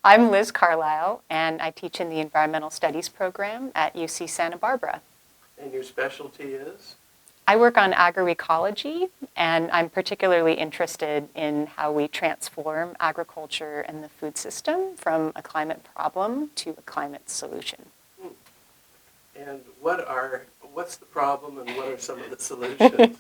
I'm Liz Carlisle, and I teach in the Environmental Studies program at UC Santa Barbara. And your specialty is? I work on agroecology, and I'm particularly interested in how we transform agriculture and the food system from a climate problem to a climate solution. And what's the problem and what are some of the solutions?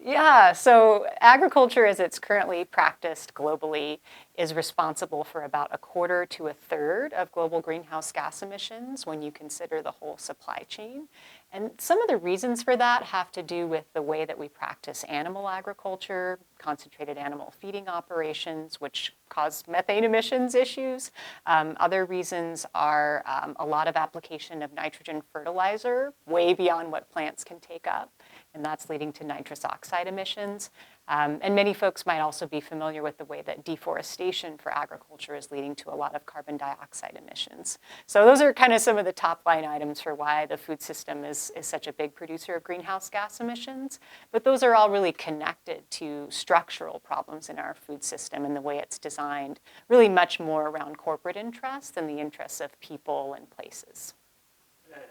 Yeah, so agriculture as it's currently practiced globally is responsible for about a quarter to a third of global greenhouse gas emissions when you consider the whole supply chain. And some of the reasons for that have to do with the way that we practice animal agriculture, concentrated animal feeding operations, which cause methane emissions issues. Other reasons are a lot of application of nitrogen fertilizer way beyond what plants can take up, and that's leading to nitrous oxide emissions. And many folks might also be familiar with the way that deforestation for agriculture is leading to a lot of carbon dioxide emissions. So those are kind of some of the top line items for why the food system is such a big producer of greenhouse gas emissions. But those are all really connected to structural problems in our food system and the way it's designed, really much more around corporate interests than the interests of people and places.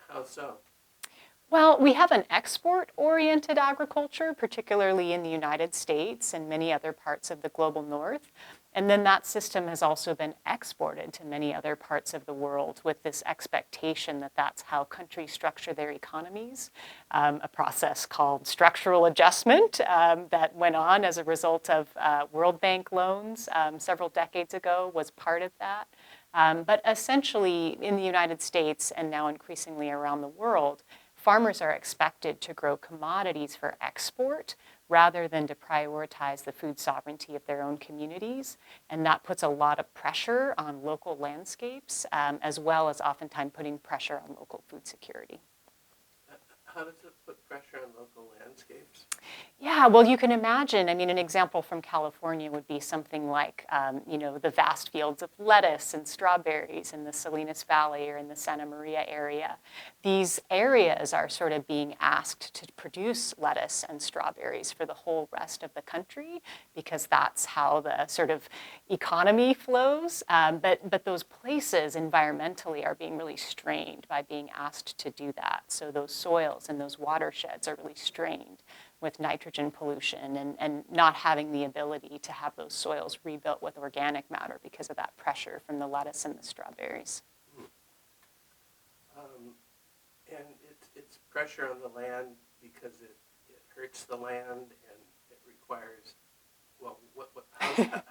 How so? Well, we have an export-oriented agriculture, particularly in the United States and many other parts of the global north. And then that system has also been exported to many other parts of the world with this expectation that that's how countries structure their economies. A process called structural adjustment that went on as a result of World Bank loans several decades ago was part of that. But essentially, in the United States and now increasingly around the world, farmers are expected to grow commodities for export rather than to prioritize the food sovereignty of their own communities. And that puts a lot of pressure on local landscapes, as well as oftentimes putting pressure on local food security. How does it put pressure on local landscapes? Yeah, well, you can imagine, I mean, an example from California would be something like, the vast fields of lettuce and strawberries in the Salinas Valley or in the Santa Maria area. These areas are sort of being asked to produce lettuce and strawberries for the whole rest of the country because that's how the sort of economy flows. But those places environmentally are being really strained by being asked to do that. So those soils and those watersheds are really strained with nitrogen pollution and not having the ability to have those soils rebuilt with organic matter because of that pressure from the lettuce and the strawberries. And it's pressure on the land because it hurts the land and it requires, well,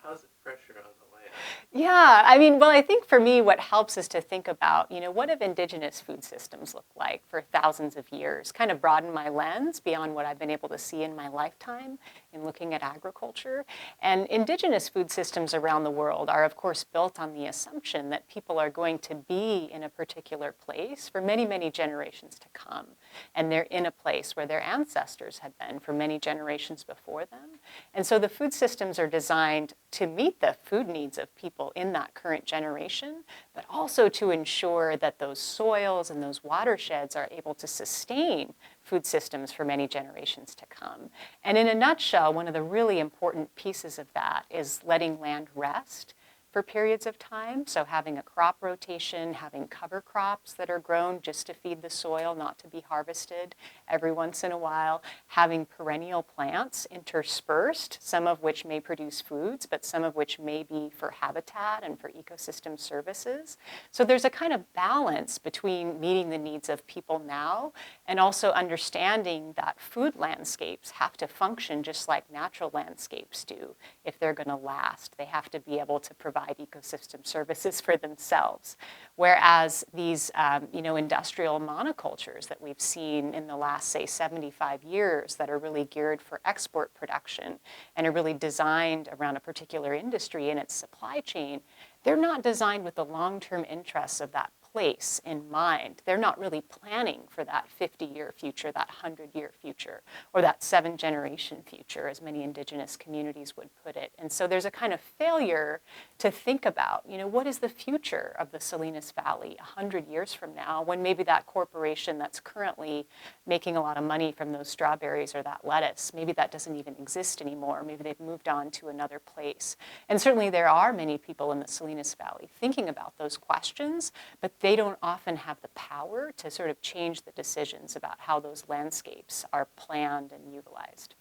how's it pressure on the land? Yeah, I mean, well, I think for me, what helps is to think about, what have indigenous food systems looked like for thousands of years? Kind of broaden my lens beyond what I've been able to see in my lifetime in looking at agriculture. And indigenous food systems around the world are, of course, built on the assumption that people are going to be in a particular place for many, many generations to come. And they're in a place where their ancestors had been for many generations before them. And so the food systems are designed to meet the food needs of people in that current generation, but also to ensure that those soils and those watersheds are able to sustain food systems for many generations to come. And in a nutshell, one of the really important pieces of that is letting land rest for periods of time. So having a crop rotation, having cover crops that are grown just to feed the soil, not to be harvested every once in a while, having perennial plants interspersed, some of which may produce foods, but some of which may be for habitat and for ecosystem services. So there's a kind of balance between meeting the needs of people now and also understanding that food landscapes have to function just like natural landscapes do if they're going to last. They have to be able to provide ecosystem services for themselves. Whereas these, industrial monocultures that we've seen in the last, say, 75 years that are really geared for export production and are really designed around a particular industry and its supply chain, they're not designed with the long-term interests of that place in mind. They're not really planning for that 50-year future, that 100-year future, or that 7-generation future, as many indigenous communities would put it. And so there's a kind of failure to think about, what is the future of the Salinas Valley 100 years from now, when maybe that corporation that's currently making a lot of money from those strawberries or that lettuce, maybe that doesn't even exist anymore. Maybe they've moved on to another place. And certainly there are many people in the Salinas Valley thinking about those questions, but they don't often have the power to sort of change the decisions about how those landscapes are planned and utilized.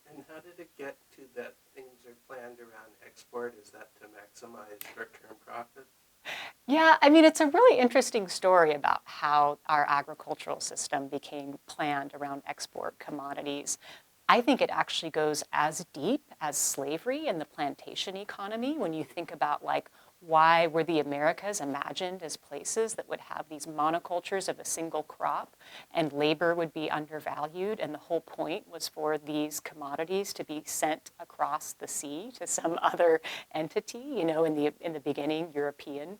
And how did it get to that things are planned around export? Is that to maximize short-term profit? Yeah, I mean, it's a really interesting story about how our agricultural system became planned around export commodities. I think it actually goes as deep as slavery and the plantation economy when you think about why were the Americas imagined as places that would have these monocultures of a single crop and labor would be undervalued, and the whole point was for these commodities to be sent across the sea to some other entity, in the beginning, European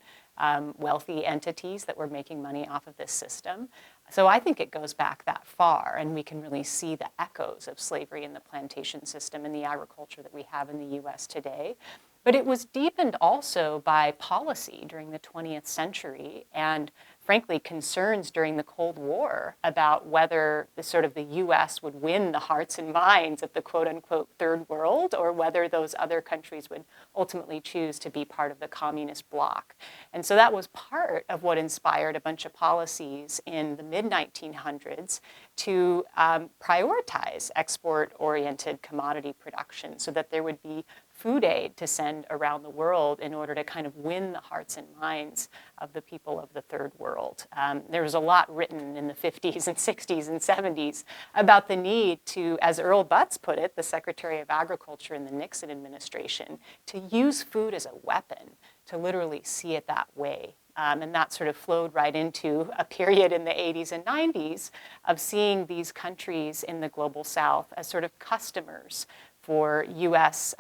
wealthy entities that were making money off of this system. So I think it goes back that far, and we can really see the echoes of slavery in the plantation system and the agriculture that we have in the US today. But it was deepened also by policy during the 20th century and, frankly, concerns during the Cold War about whether the US would win the hearts and minds of the quote-unquote third world, or whether those other countries would ultimately choose to be part of the communist bloc. And so that was part of what inspired a bunch of policies in the mid-1900s to prioritize export-oriented commodity production so that there would be food aid to send around the world in order to kind of win the hearts and minds of the people of the third world. There was a lot written in the 50s and 60s and 70s about the need to, as Earl Butz put it, the Secretary of Agriculture in the Nixon administration, to use food as a weapon, to literally see it that way. And that sort of flowed right into a period in the 80s and 90s of seeing these countries in the global south as sort of customers for U.S.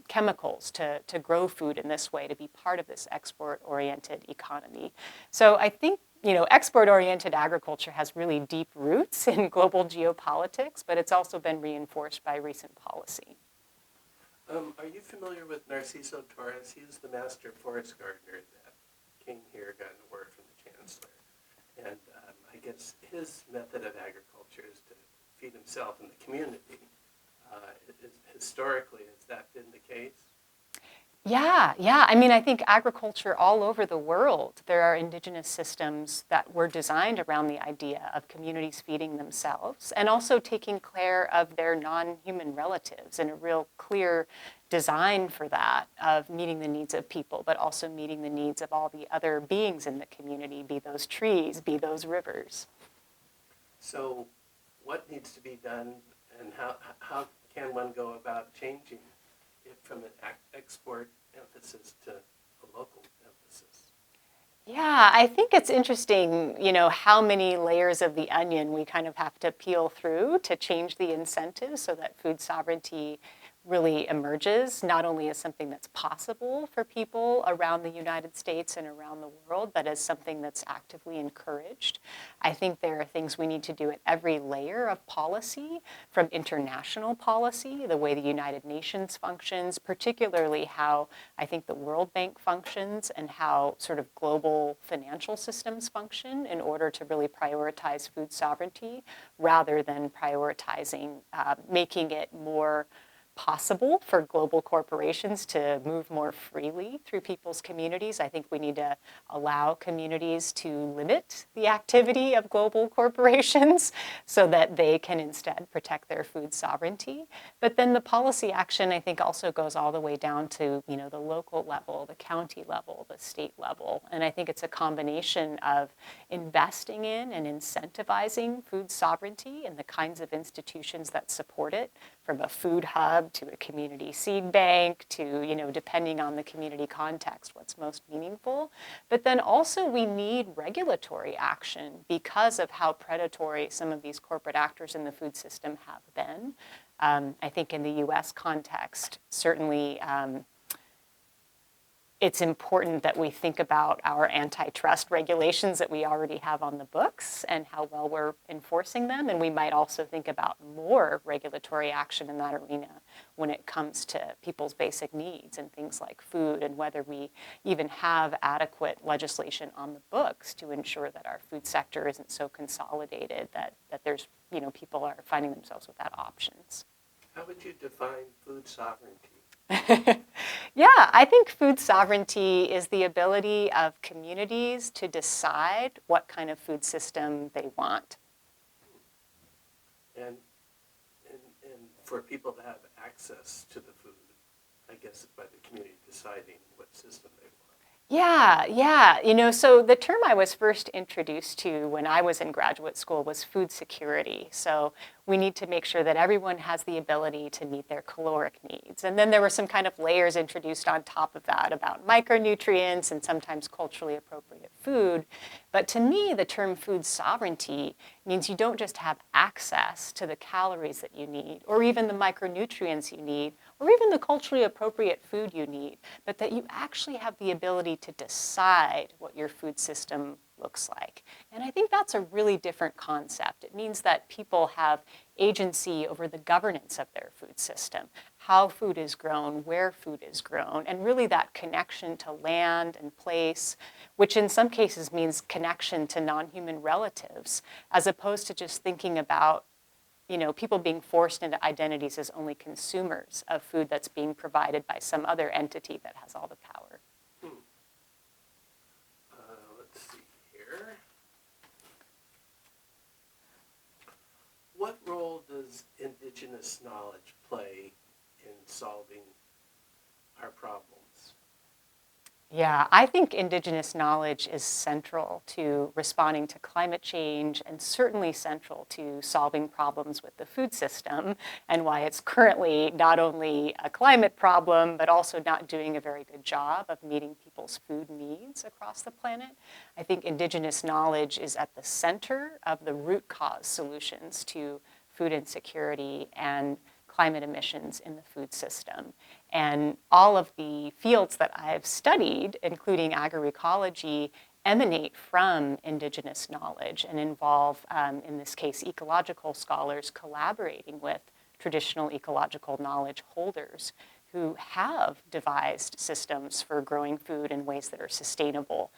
Chemicals to grow food in this way, to be part of this export-oriented economy. So I think, export-oriented agriculture has really deep roots in global geopolitics, but it's also been reinforced by recent policy. Are you familiar with Narciso Torres? He was the master forest gardener that came here, got an award from the chancellor. And I guess his method of agriculture is to feed himself and the community. Historically, has that been the case? Yeah. I mean, I think agriculture all over the world, there are indigenous systems that were designed around the idea of communities feeding themselves and also taking care of their non-human relatives, and a real clear design for that of meeting the needs of people, but also meeting the needs of all the other beings in the community, be those trees, be those rivers. So what needs to be done, and how can one go about changing it from an export emphasis to a local emphasis? Yeah, I think it's interesting, how many layers of the onion we kind of have to peel through to change the incentives so that food sovereignty really emerges, not only as something that's possible for people around the United States and around the world, but as something that's actively encouraged. I think there are things we need to do at every layer of policy, from international policy, the way the United Nations functions, particularly how I think the World Bank functions and how sort of global financial systems function in order to really prioritize food sovereignty rather than prioritizing making it more possible for global corporations to move more freely through people's communities. I think we need to allow communities to limit the activity of global corporations so that they can instead protect their food sovereignty. But then the policy action, I think, also goes all the way down to, the local level, the county level, the state level. And I think it's a combination of investing in and incentivizing food sovereignty and the kinds of institutions that support it, from a food hub to a community seed bank to, depending on the community context, what's most meaningful. But then also we need regulatory action because of how predatory some of these corporate actors in the food system have been. I think in the US context, certainly it's important that we think about our antitrust regulations that we already have on the books and how well we're enforcing them. And we might also think about more regulatory action in that arena when it comes to people's basic needs and things like food, and whether we even have adequate legislation on the books to ensure that our food sector isn't so consolidated that there's, people are finding themselves without options. How would you define food sovereignty? Yeah, I think food sovereignty is the ability of communities to decide what kind of food system they want. And for people to have access to the food, I guess, by the community deciding what system they want. Yeah. So the term I was first introduced to when I was in graduate school was food security. So we need to make sure that everyone has the ability to meet their caloric needs. And then there were some kind of layers introduced on top of that about micronutrients and sometimes culturally appropriate food. But to me, the term food sovereignty means you don't just have access to the calories that you need, or even the micronutrients you need, or even the culturally appropriate food you need, but that you actually have the ability to decide what your food system looks like. And I think that's a really different concept. It means that people have agency over the governance of their food system, how food is grown, where food is grown, and really that connection to land and place, which in some cases means connection to non-human relatives, as opposed to just thinking about people being forced into identities as only consumers of food that's being provided by some other entity that has all the power. Let's see here. What role does indigenous knowledge play in solving our problems? Yeah, I think indigenous knowledge is central to responding to climate change and certainly central to solving problems with the food system, and why it's currently not only a climate problem, but also not doing a very good job of meeting people's food needs across the planet. I think indigenous knowledge is at the center of the root cause solutions to food insecurity and climate emissions in the food system. And all of the fields that I've studied, including agroecology, emanate from indigenous knowledge and involve, in this case, ecological scholars collaborating with traditional ecological knowledge holders who have devised systems for growing food in ways that are sustainable.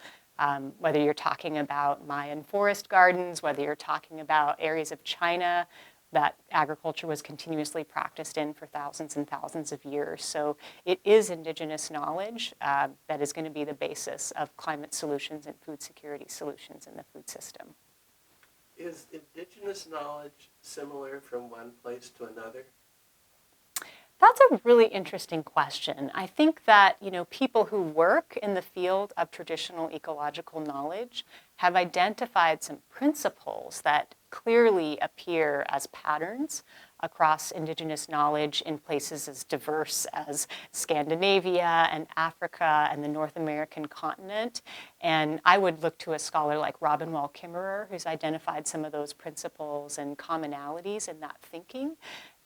Whether you're talking about Mayan forest gardens, whether you're talking about areas of China that agriculture was continuously practiced in for thousands and thousands of years. So it is indigenous knowledge that is going to be the basis of climate solutions and food security solutions in the food system. Is indigenous knowledge similar from one place to another? That's a really interesting question. I think that, people who work in the field of traditional ecological knowledge have identified some principles that clearly appear as patterns across indigenous knowledge in places as diverse as Scandinavia and Africa and the North American continent. And I would look to a scholar like Robin Wall Kimmerer, who's identified some of those principles and commonalities in that thinking.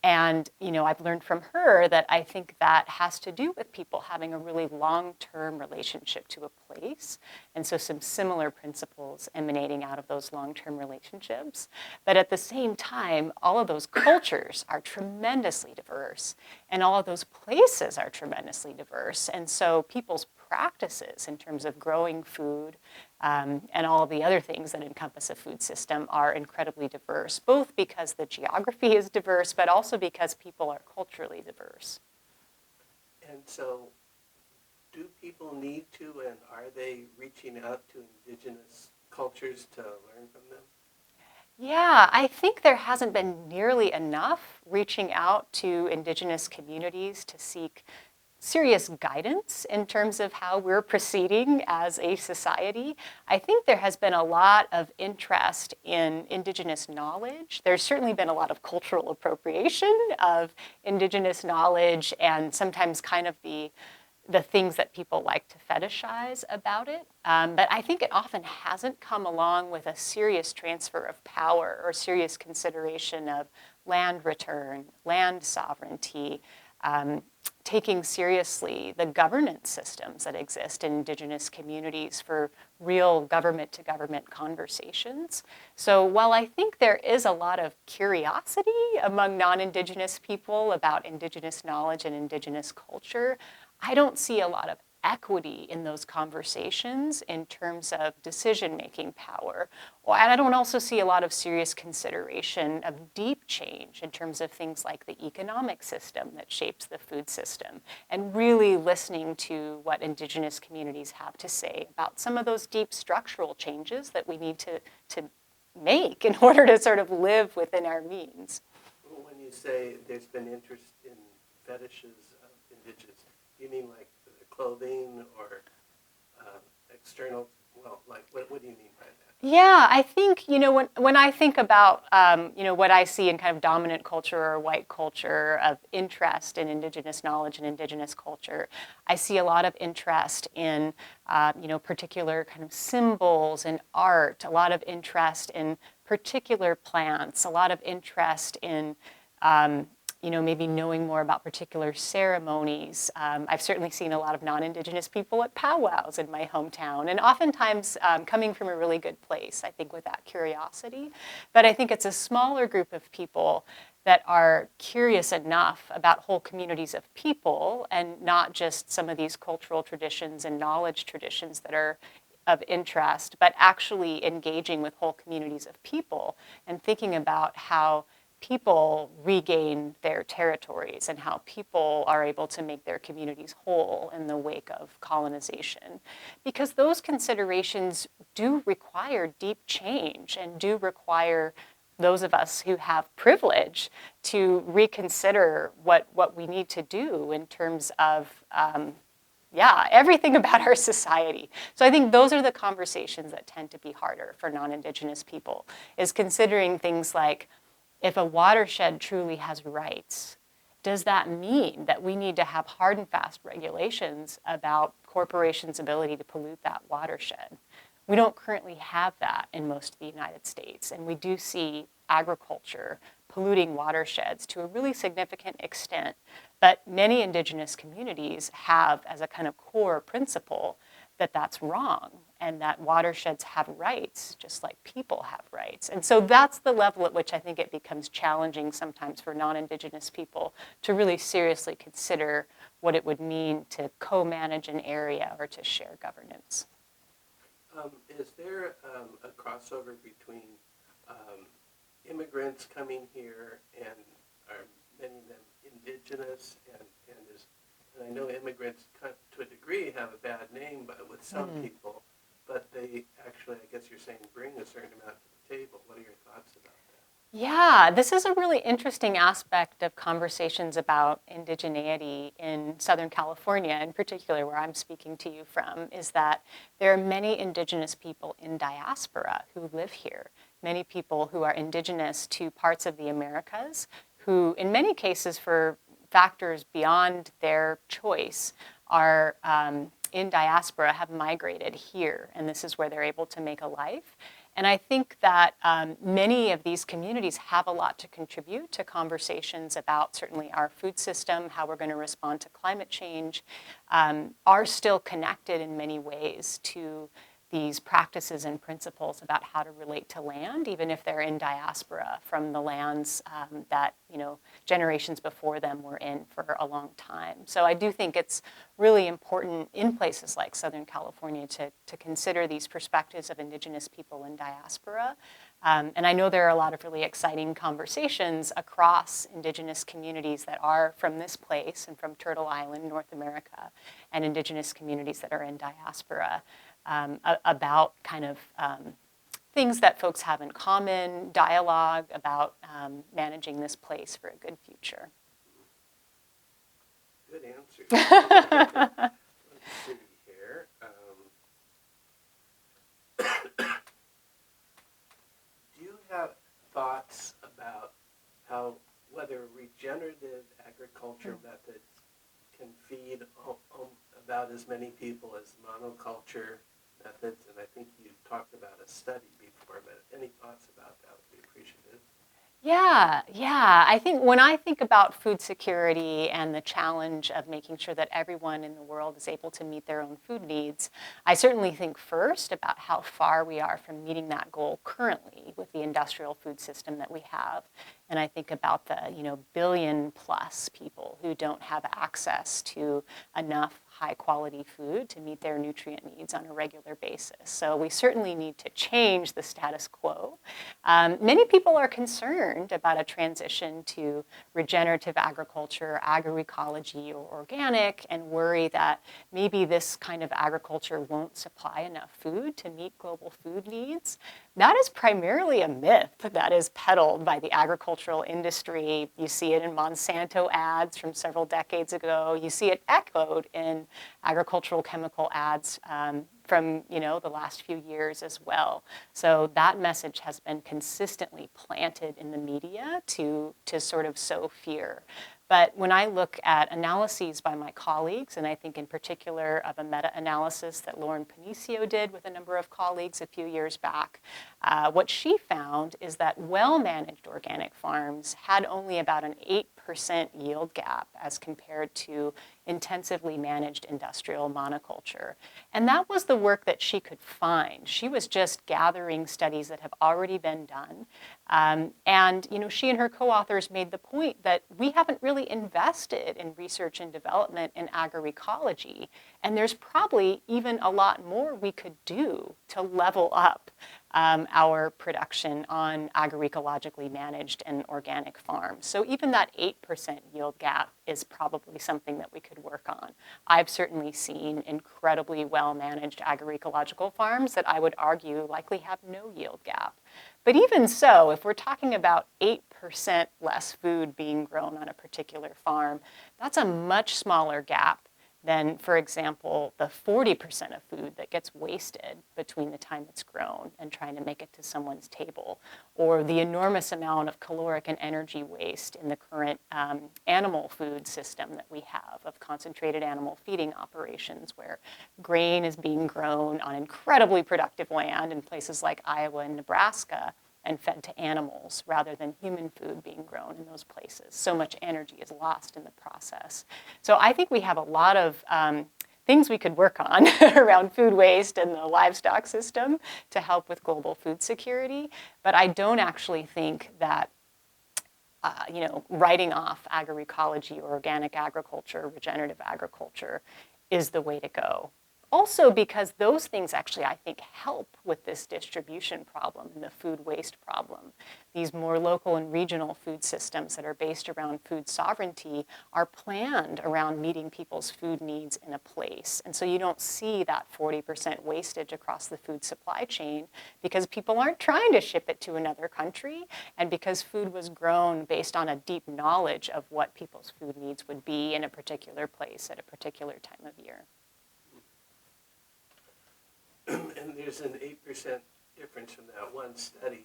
And, I've learned from her that I think that has to do with people having a really long-term relationship to a place. And so some similar principles emanating out of those long-term relationships. But at the same time, all of those cultures are tremendously diverse. And all of those places are tremendously diverse. And so people's practices in terms of growing food and all of the other things that encompass a food system are incredibly diverse, both because the geography is diverse, but also because people are culturally diverse. And so do people need to, and are they reaching out to indigenous cultures to learn from them? Yeah, I think there hasn't been nearly enough reaching out to indigenous communities to seek serious guidance in terms of how we're proceeding as a society. I think there has been a lot of interest in indigenous knowledge. There's certainly been a lot of cultural appropriation of indigenous knowledge and sometimes kind of the things that people like to fetishize about it. But I think it often hasn't come along with a serious transfer of power or serious consideration of land return, land sovereignty, taking seriously the governance systems that exist in Indigenous communities for real government-to-government conversations. So while I think there is a lot of curiosity among non-Indigenous people about Indigenous knowledge and Indigenous culture, I don't see a lot of equity in those conversations in terms of decision-making power. And I don't also see a lot of serious consideration of deep change in terms of things like the economic system that shapes the food system, and really listening to what Indigenous communities have to say about some of those deep structural changes that we need to make in order to sort of live within our means. When you say there's been interest in fetishes of Indigenous, you mean like clothing or external, well, like what do you mean by that? Yeah, I think, when I think about, what I see in kind of dominant culture or white culture of interest in Indigenous knowledge and Indigenous culture, I see a lot of interest in, particular kind of symbols and art, a lot of interest in particular plants, a lot of interest in, maybe knowing more about particular ceremonies. I've certainly seen a lot of non-Indigenous people at powwows in my hometown, and oftentimes coming from a really good place, I think, with that curiosity. But I think it's a smaller group of people that are curious enough about whole communities of people and not just some of these cultural traditions and knowledge traditions that are of interest, but actually engaging with whole communities of people and thinking about how people regain their territories and how people are able to make their communities whole in the wake of colonization. Because those considerations do require deep change and do require those of us who have privilege to reconsider what we need to do in terms of everything about our society. So I think those are the conversations that tend to be harder for non-Indigenous people, is considering things like, if a watershed truly has rights, does that mean that we need to have hard and fast regulations about corporations' ability to pollute that watershed? We don't currently have that in most of the United States, and we do see agriculture polluting watersheds to a really significant extent. But many Indigenous communities have as a kind of core principle that that's wrong, and that watersheds have rights, just like people have rights. And so that's the level at which I think it becomes challenging sometimes for non-Indigenous people to really seriously consider what it would mean to co-manage an area or to share governance. Is there a crossover between immigrants coming here and are many of them Indigenous, and I know immigrants to a degree have a bad name with some people, but they actually, I guess you're saying, bring a certain amount to the table. What are your thoughts about that? Yeah, this is a really interesting aspect of conversations about indigeneity in Southern California, in particular, where I'm speaking to you from, is that there are many Indigenous people in diaspora who live here, many people who are Indigenous to parts of the Americas, who in many cases, for factors beyond their choice, are in diaspora, have migrated here, and this is where they're able to make a life. And I think that many of these communities have a lot to contribute to conversations about certainly our food system, how we're going to respond to climate change, are still connected in many ways to these practices and principles about how to relate to land, even if they're in diaspora from the lands that generations before them were in for a long time. So I do think it's really important in places like Southern California to consider these perspectives of Indigenous people in diaspora. And I know there are a lot of really exciting conversations across Indigenous communities that are from this place and from Turtle Island, North America, and Indigenous communities that are in diaspora about kind of things that folks have in common, dialogue about managing this place for a good future. Good answer. Let's see here. Do you have thoughts about whether regenerative agriculture methods can feed about as many people as monoculture methods? And I think you talked about a study before, but any thoughts about that would be appreciative. Yeah. I think when I think about food security and the challenge of making sure that everyone in the world is able to meet their own food needs, I certainly think first about how far we are from meeting that goal currently with the industrial food system that we have. And I think about the, billion plus people who don't have access to enough high quality food to meet their nutrient needs on a regular basis. So we certainly need to change the status quo. Many people are concerned about a transition to regenerative agriculture, agroecology, or organic, and worry that maybe this kind of agriculture won't supply enough food to meet global food needs. That is primarily a myth that is peddled by the agricultural industry. You see it in Monsanto ads from several decades ago. You see it echoed in agricultural chemical ads from the last few years as well. So that message has been consistently planted in the media to sort of sow fear. But when I look at analyses by my colleagues, and I think in particular of a meta-analysis that Lauren Panicio did with a number of colleagues a few years back, what she found is that well-managed organic farms had only about an 8% yield gap as compared to intensively managed industrial monoculture. And that was the work that she could find. She was just gathering studies that have already been done. And she and her co-authors made the point that we haven't really invested in research and development in agroecology. And there's probably even a lot more we could do to level up our production on agroecologically managed and organic farms. So even that 8% yield gap is probably something that we could work on. I've certainly seen incredibly well-managed agroecological farms that I would argue likely have no yield gap. But even so, if we're talking about 8% less food being grown on a particular farm, that's a much smaller gap than, for example, the 40% of food that gets wasted between the time it's grown and trying to make it to someone's table, or the enormous amount of caloric and energy waste in the current animal food system that we have of concentrated animal feeding operations, where grain is being grown on incredibly productive land in places like Iowa and Nebraska and fed to animals rather than human food being grown in those places. So much energy is lost in the process. So I think we have a lot of things we could work on around food waste and the livestock system to help with global food security. But I don't actually think that writing off agroecology or organic agriculture, regenerative agriculture is the way to go. Also because those things actually, I think, help with this distribution problem and the food waste problem. These more local and regional food systems that are based around food sovereignty are planned around meeting people's food needs in a place. And so you don't see that 40% wastage across the food supply chain because people aren't trying to ship it to another country, and because food was grown based on a deep knowledge of what people's food needs would be in a particular place at a particular time of year. And there's an 8% difference from that one study,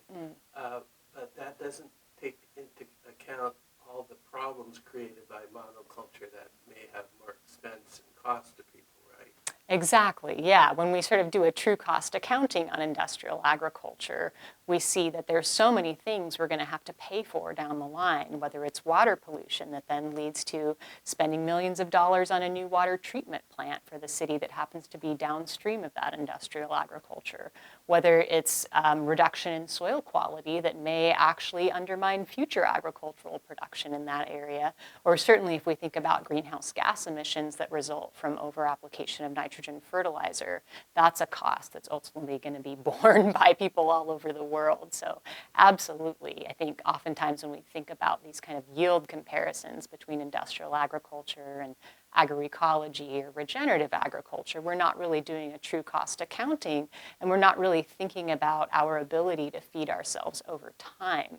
but that doesn't take into account all the problems created by monoculture that may have more expense and cost to people, right? Exactly, yeah. When we sort of do a true cost accounting on industrial agriculture, we see that there's so many things we're going to have to pay for down the line, whether it's water pollution that then leads to spending millions of dollars on a new water treatment plant for the city that happens to be downstream of that industrial agriculture, whether it's reduction in soil quality that may actually undermine future agricultural production in that area, or certainly if we think about greenhouse gas emissions that result from over-application of nitrogen fertilizer, that's a cost that's ultimately going to be borne by people all over the world. So absolutely, I think oftentimes when we think about these kind of yield comparisons between industrial agriculture and agroecology or regenerative agriculture, we're not really doing a true cost accounting, and we're not really thinking about our ability to feed ourselves over time,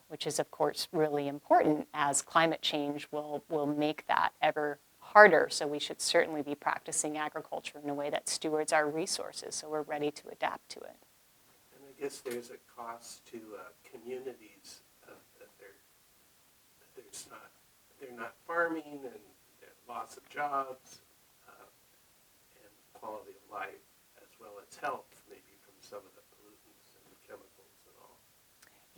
which is of course really important as climate change will make that ever harder. So we should certainly be practicing agriculture in a way that stewards our resources so we're ready to adapt to it. And I guess there's a cost to communities that they're not farming, and loss of jobs and quality of life, as well as health, maybe from some of the pollutants and chemicals and all.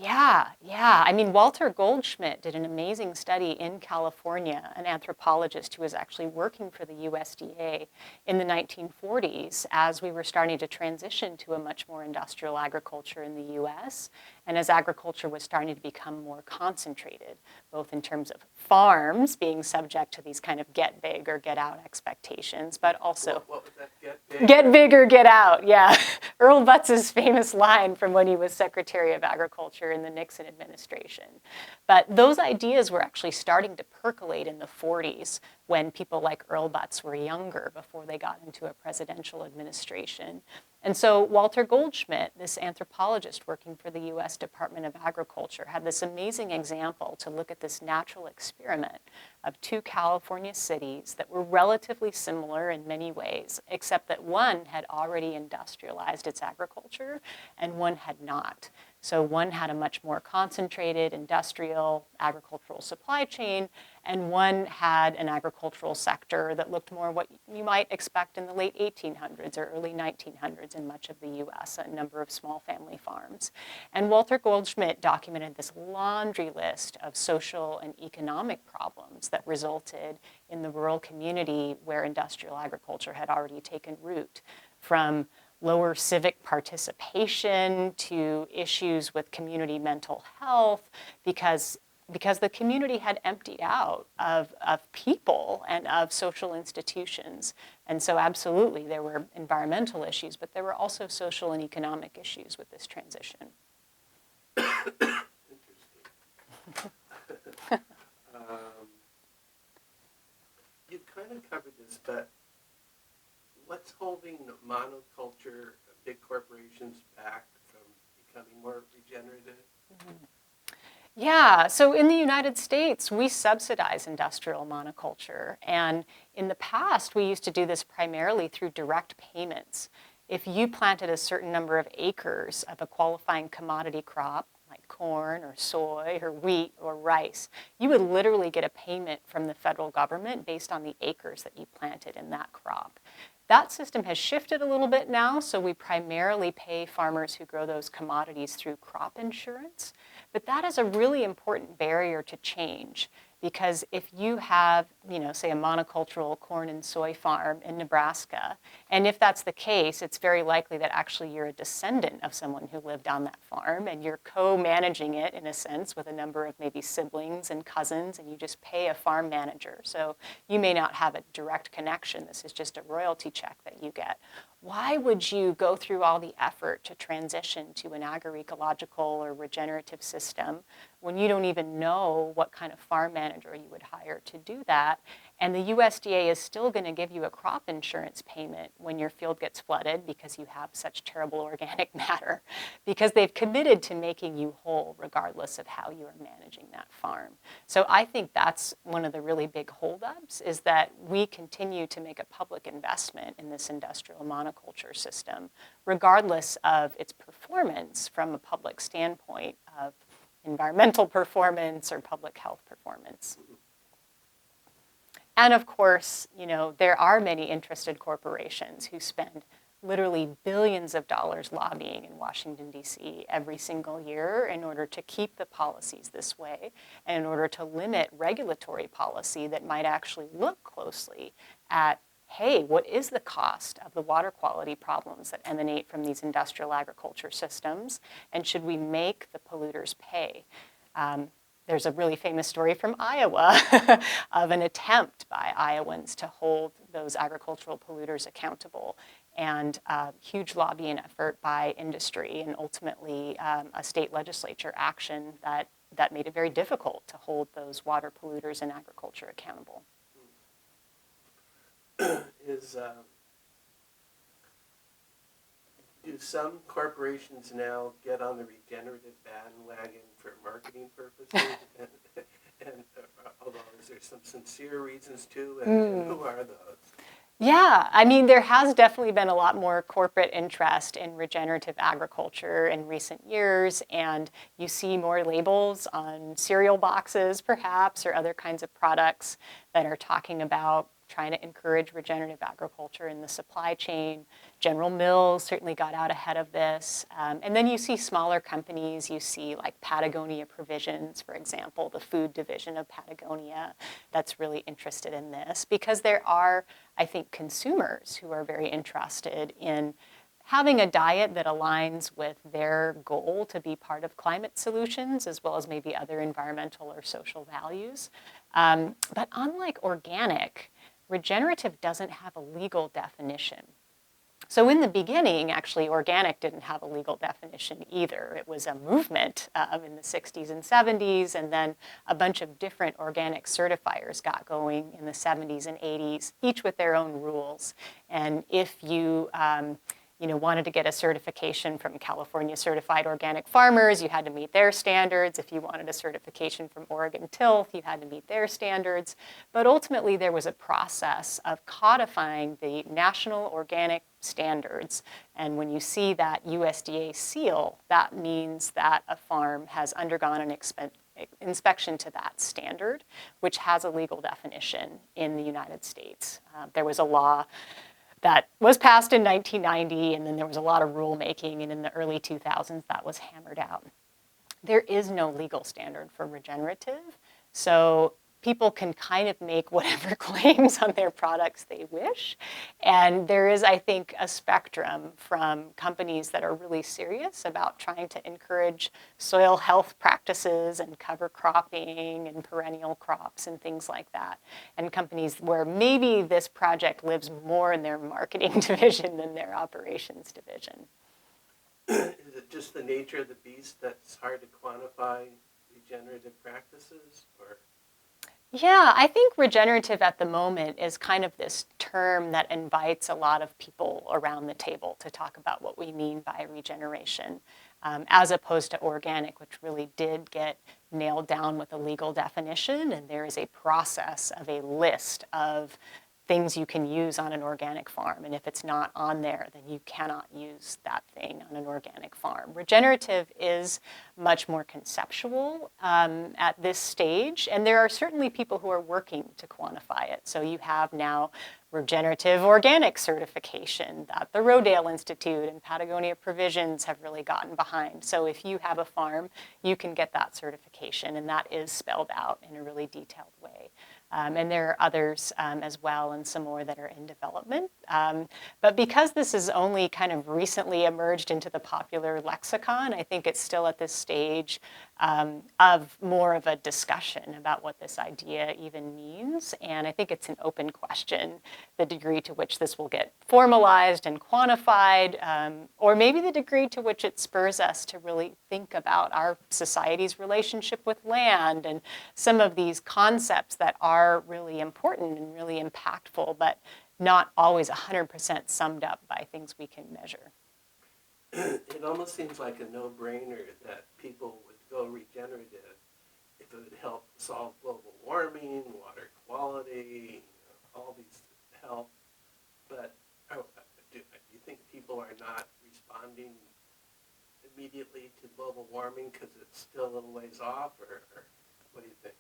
Yeah. I mean, Walter Goldschmidt did an amazing study in California, an anthropologist who was actually working for the USDA in the 1940s as we were starting to transition to a much more industrial agriculture in the US, and as agriculture was starting to become more concentrated, both in terms of farms being subject to these kind of get big or get out expectations, but also what was that? Get big? get big or get out, yeah. Earl Butz' famous line from when he was Secretary of Agriculture in the Nixon administration. But those ideas were actually starting to percolate in the 40s when people like Earl Butz were younger before they got into a presidential administration. And so Walter Goldschmidt, this anthropologist working for the US Department of Agriculture, had this amazing example to look at this natural experiment of two California cities that were relatively similar in many ways, except that one had already industrialized its agriculture and one had not. So one had a much more concentrated industrial agricultural supply chain, and one had an agricultural sector that looked more what you might expect in the late 1800s or early 1900s in much of the US, a number of small family farms. And Walter Goldschmidt documented this laundry list of social and economic problems that resulted in the rural community where industrial agriculture had already taken root, from lower civic participation to issues with community mental health, because the community had emptied out of people and of social institutions. And so absolutely there were environmental issues, but there were also social and economic issues with this transition. Interesting. You kind of covered this, but what's holding monoculture, big corporations back from becoming more regenerative? Yeah, so in the United States, we subsidize industrial monoculture. And in the past, we used to do this primarily through direct payments. If you planted a certain number of acres of a qualifying commodity crop, like corn or soy or wheat or rice, you would literally get a payment from the federal government based on the acres that you planted in that crop. That system has shifted a little bit now, so we primarily pay farmers who grow those commodities through crop insurance. But that is a really important barrier to change, because if you have, say a monocultural corn and soy farm in Nebraska, and if that's the case, it's very likely that actually you're a descendant of someone who lived on that farm, and you're co-managing it in a sense with a number of maybe siblings and cousins, and you just pay a farm manager. So you may not have a direct connection. This is just a royalty check that you get. Why would you go through all the effort to transition to an agroecological or regenerative system when you don't even know what kind of farm manager you would hire to do that? And the USDA is still going to give you a crop insurance payment when your field gets flooded because you have such terrible organic matter, because they've committed to making you whole regardless of how you are managing that farm. So I think that's one of the really big holdups, is that we continue to make a public investment in this industrial monoculture system, regardless of its performance from a public standpoint of environmental performance or public health performance. And of course, there are many interested corporations who spend literally billions of dollars lobbying in Washington, D.C. every single year in order to keep the policies this way, and in order to limit regulatory policy that might actually look closely at, hey, what is the cost of the water quality problems that emanate from these industrial agriculture systems, and should we make the polluters pay? There's a really famous story from Iowa of an attempt by Iowans to hold those agricultural polluters accountable, and a huge lobbying effort by industry, and ultimately a state legislature action that made it very difficult to hold those water polluters in agriculture accountable. Do some corporations now get on the regenerative bandwagon for marketing purposes? and although is there some sincere reasons too, and who are those? Yeah, I mean, there has definitely been a lot more corporate interest in regenerative agriculture in recent years, and you see more labels on cereal boxes, perhaps, or other kinds of products that are talking about trying to encourage regenerative agriculture in the supply chain. General Mills certainly got out ahead of this. And then you see smaller companies, you see like Patagonia Provisions, for example, the food division of Patagonia that's really interested in this, because there are, I think, consumers who are very interested in having a diet that aligns with their goal to be part of climate solutions, as well as maybe other environmental or social values. But unlike organic, regenerative doesn't have a legal definition. So in the beginning, actually, organic didn't have a legal definition either. It was a movement in the 60s and 70s, and then a bunch of different organic certifiers got going in the 70s and 80s, each with their own rules. And if you wanted to get a certification from California Certified Organic Farmers, you had to meet their standards. If you wanted a certification from Oregon Tilth, you had to meet their standards. But ultimately, there was a process of codifying the national organic standards. And when you see that USDA seal, that means that a farm has undergone an inspection to that standard, which has a legal definition in the United States. There was a law that was passed in 1990, and then there was a lot of rulemaking, and in the early 2000s that was hammered out. There is no legal standard for regenerative, so people can kind of make whatever claims on their products they wish. And there is, I think, a spectrum from companies that are really serious about trying to encourage soil health practices and cover cropping and perennial crops and things like that, and companies where maybe this project lives more in their marketing division than their operations division. Is it just the nature of the beast that's hard to quantify regenerative practices, or? Yeah, I think regenerative at the moment is kind of this term that invites a lot of people around the table to talk about what we mean by regeneration, as opposed to organic, which really did get nailed down with a legal definition, and there is a process of a list of things you can use on an organic farm, and if it's not on there, then you cannot use that thing on an organic farm. Regenerative is much more conceptual at this stage, and there are certainly people who are working to quantify it. So you have now regenerative organic certification that the Rodale Institute and Patagonia Provisions have really gotten behind. So if you have a farm, you can get that certification, and that is spelled out in a really detailed way. And there are others as well, and some more that are in development. But because this has only kind of recently emerged into the popular lexicon, I think it's still at this stage of more of a discussion about what this idea even means. And I think it's an open question, the degree to which this will get formalized and quantified, or maybe the degree to which it spurs us to really think about our society's relationship with land and some of these concepts that are really important and really impactful, but not always 100% summed up by things we can measure. It almost seems like a no-brainer that people would go regenerative if it would help solve global warming, water quality, all these health. But do you think people are not responding immediately to global warming because it's still a little ways off, or what do you think?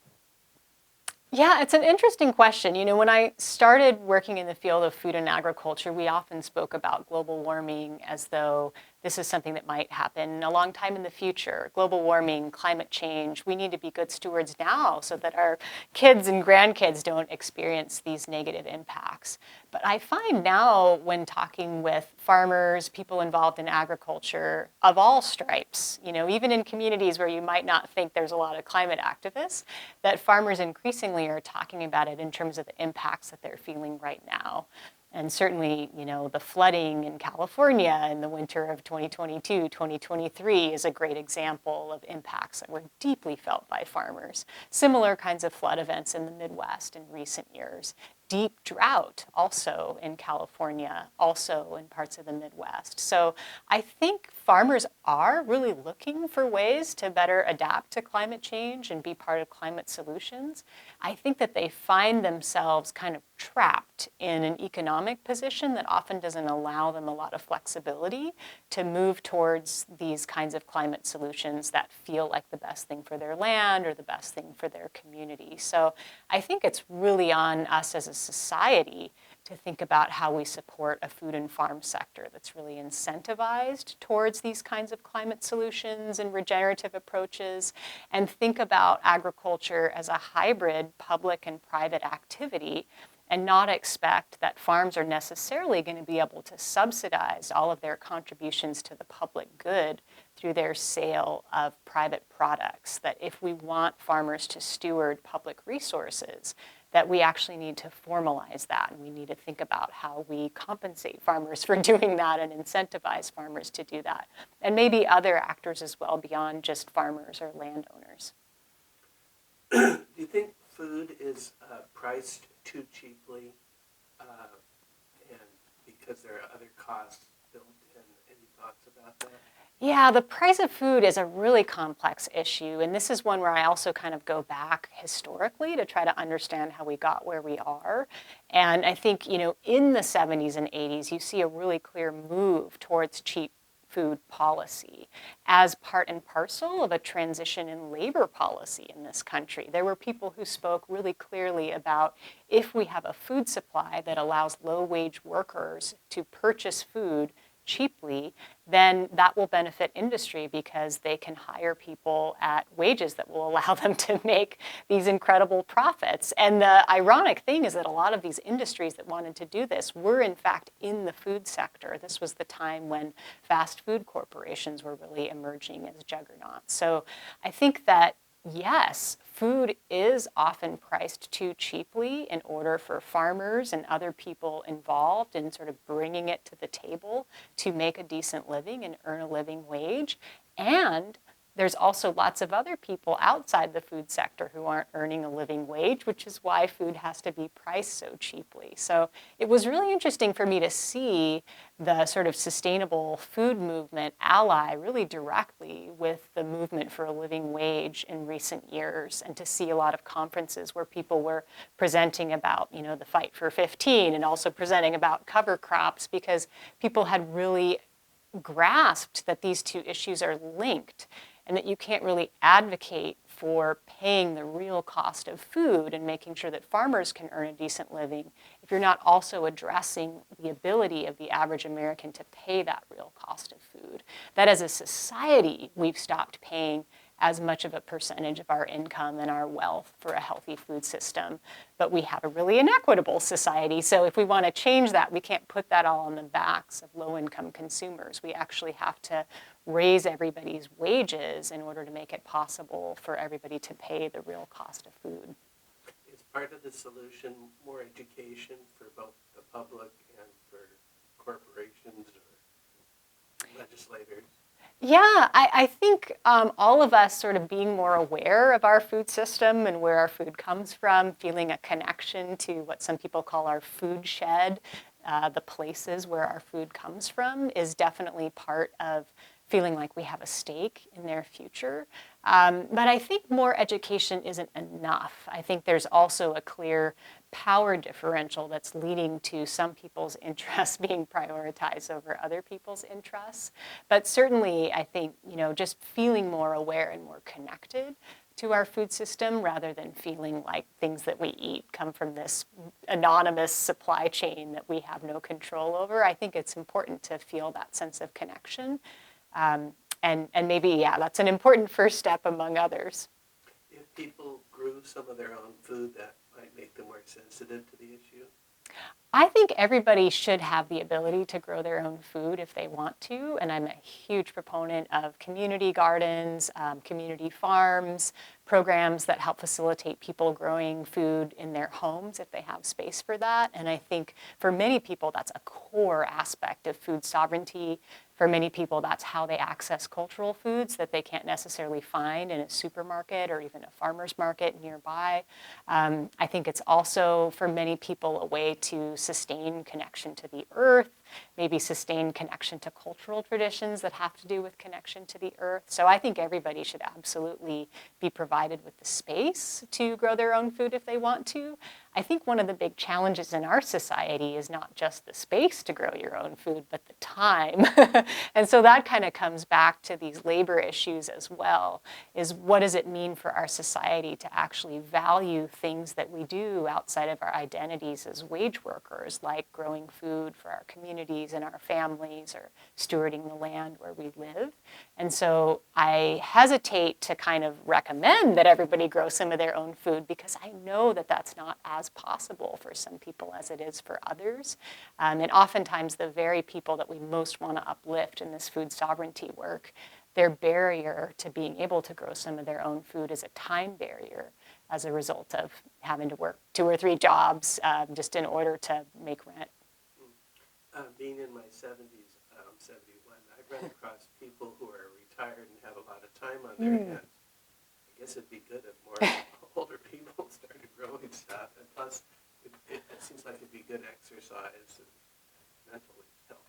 Yeah, it's an interesting question. You know, when I started working in the field of food and agriculture, we often spoke about global warming as though this is something that might happen a long time in the future. Global warming, climate change, we need to be good stewards now so that our kids and grandkids don't experience these negative impacts. But I find now when talking with farmers, people involved in agriculture of all stripes, you know, even in communities where you might not think there's a lot of climate activists, that farmers increasingly are talking about it in terms of the impacts that they're feeling right now. And certainly, you know, the flooding in California in the winter of 2022, 2023 is a great example of impacts that were deeply felt by farmers. Similar kinds of flood events in the Midwest in recent years. Deep drought also in California, also in parts of the Midwest. So I think farmers are really looking for ways to better adapt to climate change and be part of climate solutions. I think that they find themselves kind of trapped in an economic position that often doesn't allow them a lot of flexibility to move towards these kinds of climate solutions that feel like the best thing for their land or the best thing for their community. So I think it's really on us as a society to think about how we support a food and farm sector that's really incentivized towards these kinds of climate solutions and regenerative approaches, and think about agriculture as a hybrid public and private activity, and not expect that farms are necessarily going to be able to subsidize all of their contributions to the public good through their sale of private products. That if we want farmers to steward public resources, that we actually need to formalize that, and we need to think about how we compensate farmers for doing that and incentivize farmers to do that. And maybe other actors as well beyond just farmers or landowners. Do you think food is priced too cheaply, and because there are other costs built in? Any thoughts about that? Yeah, the price of food is a really complex issue, and this is one where I also kind of go back historically to try to understand how we got where we are. And I think, in the 70s and 80s, you see a really clear move towards cheap food policy as part and parcel of a transition in labor policy in this country. There were people who spoke really clearly about, if we have a food supply that allows low-wage workers to purchase food cheaply, then that will benefit industry because they can hire people at wages that will allow them to make these incredible profits. And the ironic thing is that a lot of these industries that wanted to do this were in fact in the food sector. This was the time when fast food corporations were really emerging as juggernauts. So I think that yes, food is often priced too cheaply in order for farmers and other people involved in sort of bringing it to the table to make a decent living and earn a living wage. And there's also lots of other people outside the food sector who aren't earning a living wage, which is why food has to be priced so cheaply. So it was really interesting for me to see the sort of sustainable food movement ally really directly with the movement for a living wage in recent years, and to see a lot of conferences where people were presenting about, the fight for 15, and also presenting about cover crops, because people had really grasped that these two issues are linked, and that you can't really advocate for paying the real cost of food and making sure that farmers can earn a decent living if you're not also addressing the ability of the average American to pay that real cost of food. That as a society, we've stopped paying as much of a percentage of our income and our wealth for a healthy food system. But we have a really inequitable society. So if we want to change that, we can't put that all on the backs of low-income consumers. We actually have to raise everybody's wages in order to make it possible for everybody to pay the real cost of food. Is part of the solution more education for both the public and for corporations or legislators? Yeah, I think all of us sort of being more aware of our food system and where our food comes from, feeling a connection to what some people call our food shed, the places where our food comes from, is definitely part of feeling like we have a stake in their future. But I think more education isn't enough. I think there's also a clear power differential that's leading to some people's interests being prioritized over other people's interests. But certainly, I think, just feeling more aware and more connected to our food system, rather than feeling like things that we eat come from this anonymous supply chain that we have no control over. I think it's important to feel that sense of connection. And maybe, that's an important first step among others. If people grew some of their own food, that might make them more sensitive to the issue? I think everybody should have the ability to grow their own food if they want to, and I'm a huge proponent of community gardens, community farms, programs that help facilitate people growing food in their homes if they have space for that. And I think for many people, that's a core aspect of food sovereignty. For many people, that's how they access cultural foods that they can't necessarily find in a supermarket or even a farmer's market nearby. I think it's also, for many people, a way to sustain connection to the earth, maybe sustained connection to cultural traditions that have to do with connection to the earth. So I think everybody should absolutely be provided with the space to grow their own food if they want to. I think one of the big challenges in our society is not just the space to grow your own food, but the time. And so that kind of comes back to these labor issues as well, is what does it mean for our society to actually value things that we do outside of our identities as wage workers, like growing food for our communities and our families, or stewarding the land where we live. And so I hesitate to kind of recommend that everybody grow some of their own food, because I know that that's not as possible for some people as it is for others. And oftentimes the very people that we most want to uplift in this food sovereignty work, their barrier to being able to grow some of their own food is a time barrier as a result of having to work 2 or 3 jobs just in order to make rent. Being in my 70s, 71, I've run across people who are retired and have a lot of time on their hands. I guess it'd be good if more older people started growing stuff. And plus, it seems like it'd be good exercise and mentally healthy.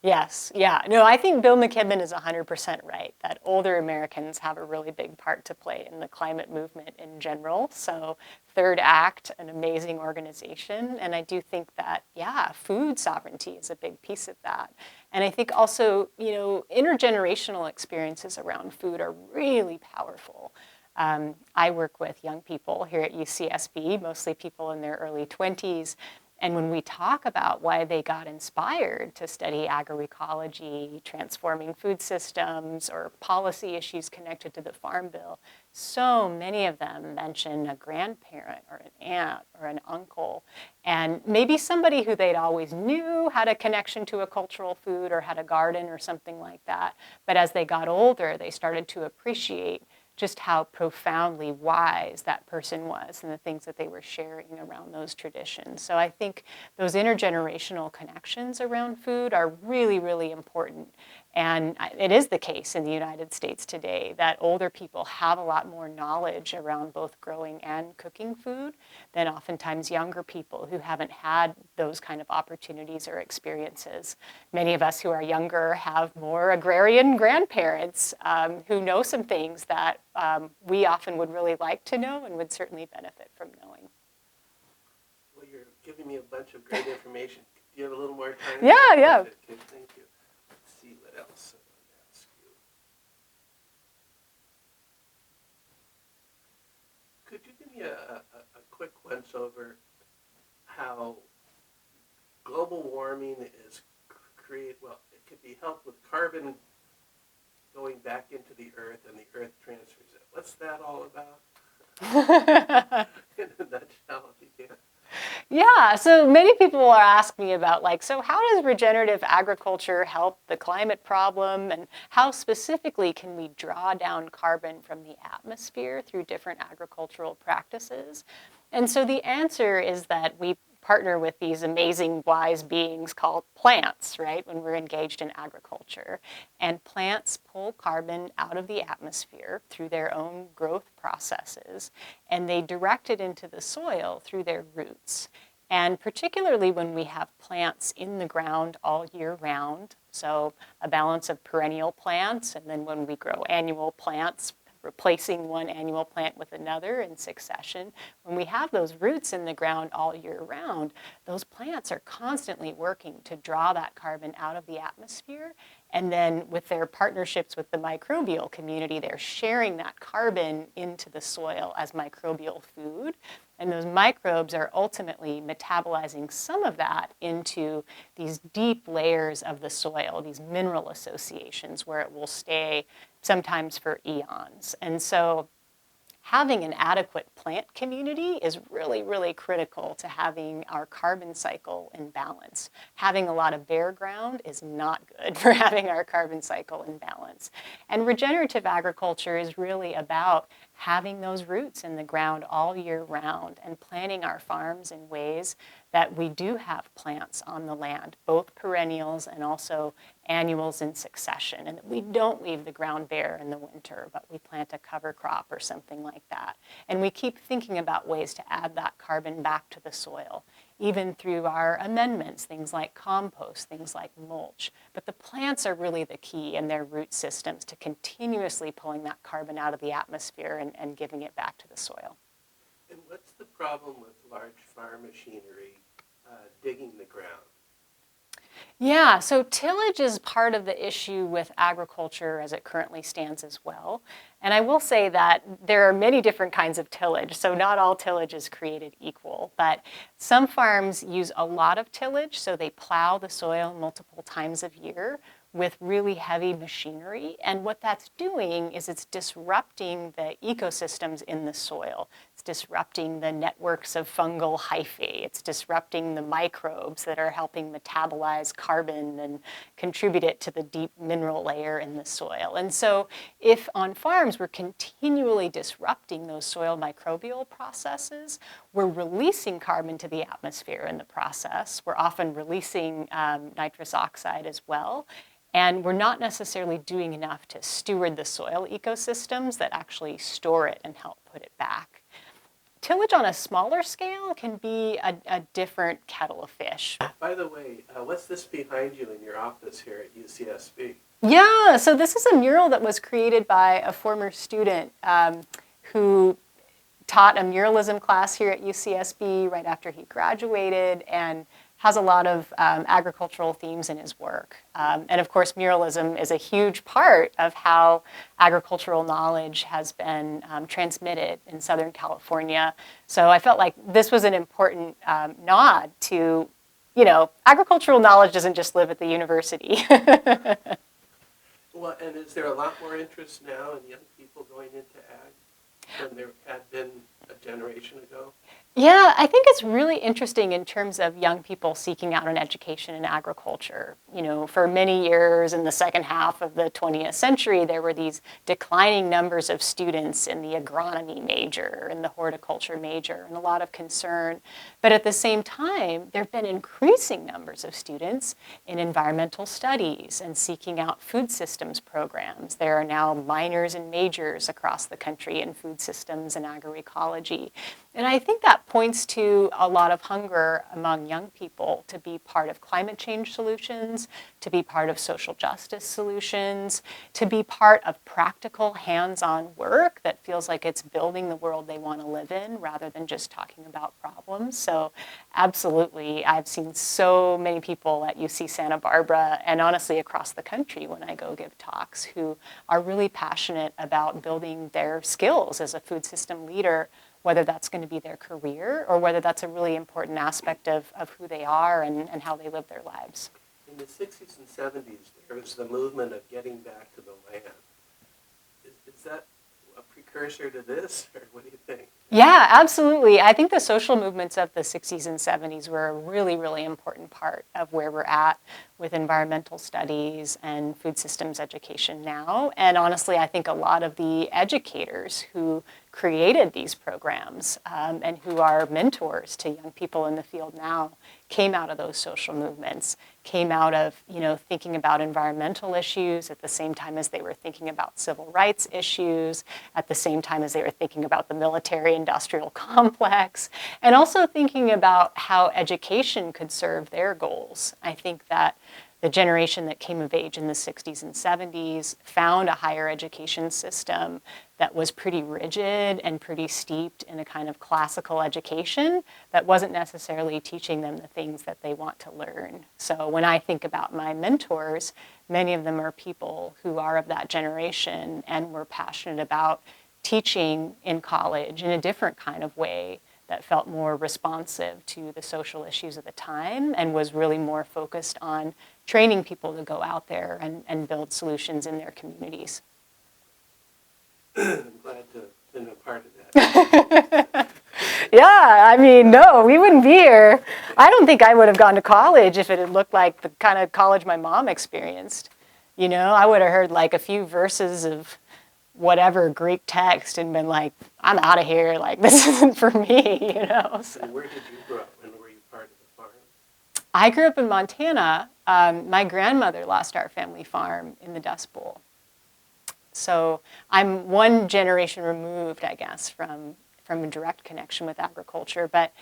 Yes, yeah. No, I think Bill McKibben is 100% right, that older Americans have a really big part to play in the climate movement in general. So Third Act, an amazing organization. And I do think that, yeah, food sovereignty is a big piece of that. And I think also, intergenerational experiences around food are really powerful. I work with young people here at UCSB, mostly people in their early 20s. And when we talk about why they got inspired to study agroecology, transforming food systems, or policy issues connected to the Farm Bill, so many of them mention a grandparent or an aunt or an uncle, and maybe somebody who they'd always knew had a connection to a cultural food or had a garden or something like that. But as they got older, they started to appreciate just how profoundly wise that person was and the things that they were sharing around those traditions. So I think those intergenerational connections around food are really, really important. And it is the case in the United States today that older people have a lot more knowledge around both growing and cooking food than oftentimes younger people who haven't had those kind of opportunities or experiences. Many of us who are younger have more agrarian grandparents who know some things that we often would really like to know and would certainly benefit from knowing. Well, you're giving me a bunch of great information. Do you have a little more time? Yeah. Okay, thank you. Let's see what else I want to ask you. Could you give me a quick once over how global warming is it could be helped with carbon going back into the earth and the earth transfers it. What's that all about? In a nutshell, if you can. Yeah, so many people are asking me about so how does regenerative agriculture help the climate problem, and how specifically can we draw down carbon from the atmosphere through different agricultural practices? And so the answer is that we partner with these amazing wise beings called plants, right, when we're engaged in agriculture. And plants pull carbon out of the atmosphere through their own growth processes, and they direct it into the soil through their roots. And particularly when we have plants in the ground all year round, so a balance of perennial plants, and then when we grow annual plants, replacing one annual plant with another in succession. When we have those roots in the ground all year round, those plants are constantly working to draw that carbon out of the atmosphere. And then with their partnerships with the microbial community, they're sharing that carbon into the soil as microbial food. And those microbes are ultimately metabolizing some of that into these deep layers of the soil, these mineral associations where it will stay sometimes for eons. And so having an adequate plant community is really, really critical to having our carbon cycle in balance. Having a lot of bare ground is not good for having our carbon cycle in balance. And regenerative agriculture is really about having those roots in the ground all year round and planting our farms in ways that we do have plants on the land, both perennials and also annuals in succession, and that we don't leave the ground bare in the winter, but we plant a cover crop or something like that. And we keep thinking about ways to add that carbon back to the soil. even through our amendments, things like compost, things like mulch. But the plants are really the key in their root systems to continuously pulling that carbon out of the atmosphere and giving it back to the soil. And what's the problem with large farm machinery digging the ground? Yeah, so tillage is part of the issue with agriculture as it currently stands as well. And I will say that there are many different kinds of tillage, so not all tillage is created equal. But some farms use a lot of tillage, so they plow the soil multiple times a year with really heavy machinery. And what that's doing is it's disrupting the ecosystems in the soil. It's disrupting the networks of fungal hyphae. It's disrupting the microbes that are helping metabolize carbon and contribute it to the deep mineral layer in the soil. And so if on farms we're continually disrupting those soil microbial processes, we're releasing carbon to the atmosphere in the process. We're often releasing nitrous oxide as well. And we're not necessarily doing enough to steward the soil ecosystems that actually store it and help put it back. Tillage on a smaller scale can be a different kettle of fish. By the way, what's this behind you in your office here at UCSB? Yeah, so this is a mural that was created by a former student who taught a muralism class here at UCSB right after he graduated and has a lot of agricultural themes in his work. And of course, muralism is a huge part of how agricultural knowledge has been transmitted in Southern California. So I felt like this was an important nod to, agricultural knowledge doesn't just live at the university. Well, and is there a lot more interest now in young people going into ag than there had been a generation ago? Yeah, I think it's really interesting in terms of young people seeking out an education in agriculture. For many years in the second half of the 20th century, there were these declining numbers of students in the agronomy major and the horticulture major, and a lot of concern. But at the same time, there have been increasing numbers of students in environmental studies and seeking out food systems programs. There are now minors and majors across the country in food systems and agroecology. And I think that points to a lot of hunger among young people to be part of climate change solutions, to be part of social justice solutions, to be part of practical hands-on work that feels like it's building the world they want to live in rather than just talking about problems. So absolutely, I've seen so many people at UC Santa Barbara and honestly across the country when I go give talks who are really passionate about building their skills as a food system leader, whether that's going to be their career or whether that's a really important aspect of who they are and how they live their lives. In the 60s and 70s, there was the movement of getting back to the land. Is that a precursor to this, or what do you think? Yeah, absolutely. I think the social movements of the 60s and 70s were a really, really important part of where we're at with environmental studies and food systems education now. And honestly, I think a lot of the educators who created these programs and who are mentors to young people in the field now came out of those social movements, came out of thinking about environmental issues at the same time as they were thinking about civil rights issues, at the same time as they were thinking about the military-industrial complex, and also thinking about how education could serve their goals. I think that the generation that came of age in the 60s and 70s found a higher education system that was pretty rigid and pretty steeped in a kind of classical education that wasn't necessarily teaching them the things that they want to learn. So when I think about my mentors, many of them are people who are of that generation and were passionate about teaching in college in a different kind of way that felt more responsive to the social issues of the time and was really more focused on training people to go out there and build solutions in their communities. I'm glad to have been a part of that. Yeah, no, we wouldn't be here. I don't think I would have gone to college if it had looked like the kind of college my mom experienced. I would have heard like a few verses of whatever Greek text and been like, I'm out of here, like this isn't for me, So. And where did you grow up? When were you part of the farm? I grew up in Montana. My grandmother lost our family farm in the Dust Bowl. So I'm one generation removed, I guess, from a direct connection with agriculture. But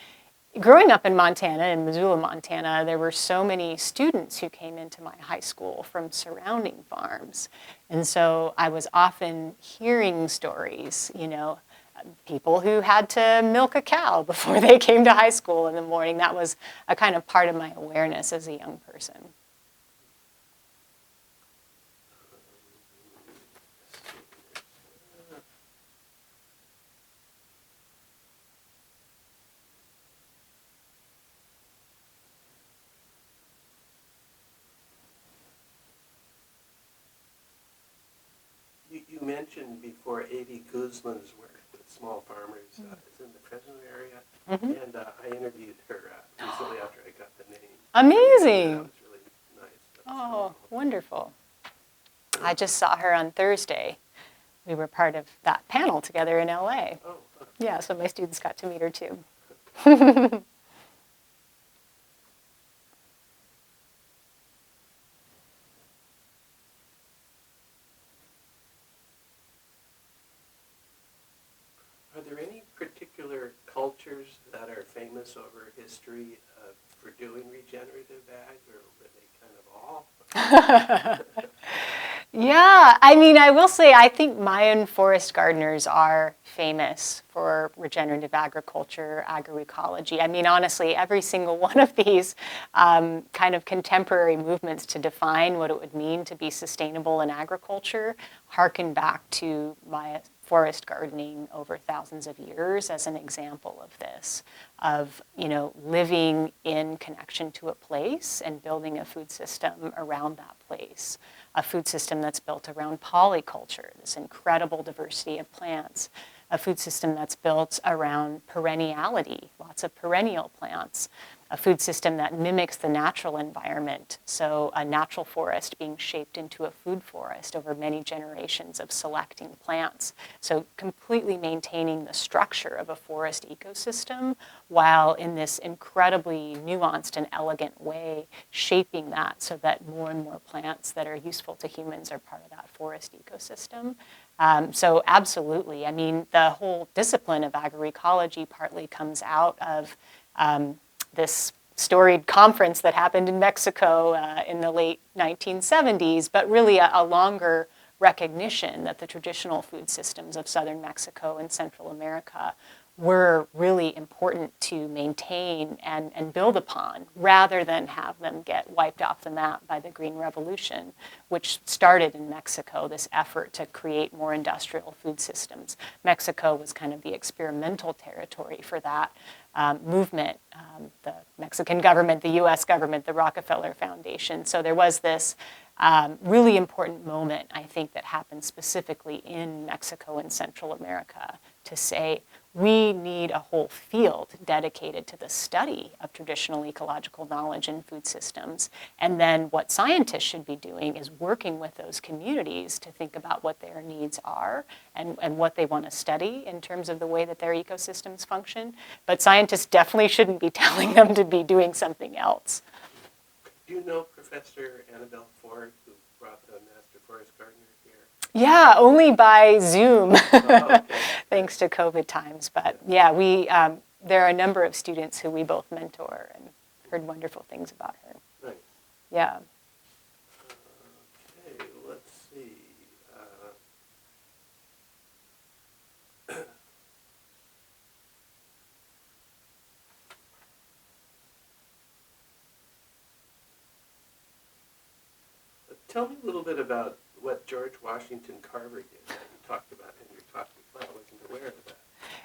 growing up in Montana, in Missoula, Montana, there were so many students who came into my high school from surrounding farms. And so I was often hearing stories, people who had to milk a cow before they came to high school in the morning. That was a kind of part of my awareness as a young person. You mentioned before A.B. Guzman's work with small farmers. It's in the Fresno area, and I interviewed her recently after I got the name. Amazing. That was really nice. Oh, wonderful. I just saw her on Thursday. We were part of that panel together in LA. Oh. Yeah, so my students got to meet her too. Are there any particular cultures that are famous over history for doing regenerative ag, or were they kind of all? Yeah, I mean, I will say I think Mayan forest gardeners are famous for regenerative agriculture, agroecology. I mean, honestly, every single one of these kind of contemporary movements to define what it would mean to be sustainable in agriculture harken back to Maya forest gardening over thousands of years as an example of this, of living in connection to a place and building a food system around that place, a food system that's built around polyculture, this incredible diversity of plants, a food system that's built around perenniality, lots of perennial plants, a food system that mimics the natural environment, so a natural forest being shaped into a food forest over many generations of selecting plants. So completely maintaining the structure of a forest ecosystem while in this incredibly nuanced and elegant way shaping that so that more and more plants that are useful to humans are part of that forest ecosystem. So absolutely, I mean, the whole discipline of agroecology partly comes out of this storied conference that happened in Mexico in the late 1970s, but really a longer recognition that the traditional food systems of southern Mexico and Central America were really important to maintain and build upon rather than have them get wiped off the map by the Green Revolution, which started in Mexico, this effort to create more industrial food systems. Mexico was kind of the experimental territory for that movement, the Mexican government, the US government, the Rockefeller Foundation. So there was this really important moment, I think, that happened specifically in Mexico and Central America to say, we need a whole field dedicated to the study of traditional ecological knowledge in food systems. And then what scientists should be doing is working with those communities to think about what their needs are and what they want to study in terms of the way that their ecosystems function. But scientists definitely shouldn't be telling them to be doing something else. Do you know Professor Annabelle Ford, who brought the Master Forest Gardener here? Yeah, only by Zoom, Okay. thanks to COVID times. But yeah, there are a number of students who we both mentor and heard wonderful things about her. Nice. Yeah. Okay, let's see. Tell me a little bit about what George Washington Carver did that you talked about in your talk before. I wasn't aware of that.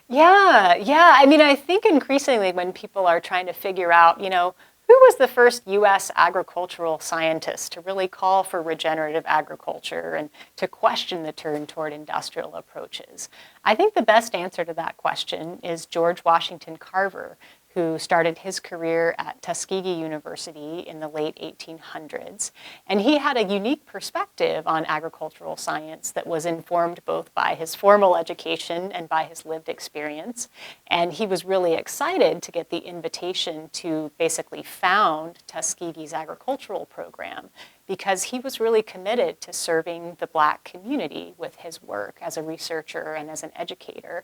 Yeah. I mean, I think increasingly when people are trying to figure out, who was the first U.S. agricultural scientist to really call for regenerative agriculture and to question the turn toward industrial approaches? I think the best answer to that question is George Washington Carver, who started his career at Tuskegee University in the late 1800s. And he had a unique perspective on agricultural science that was informed both by his formal education and by his lived experience. And he was really excited to get the invitation to basically found Tuskegee's agricultural program because he was really committed to serving the Black community with his work as a researcher and as an educator.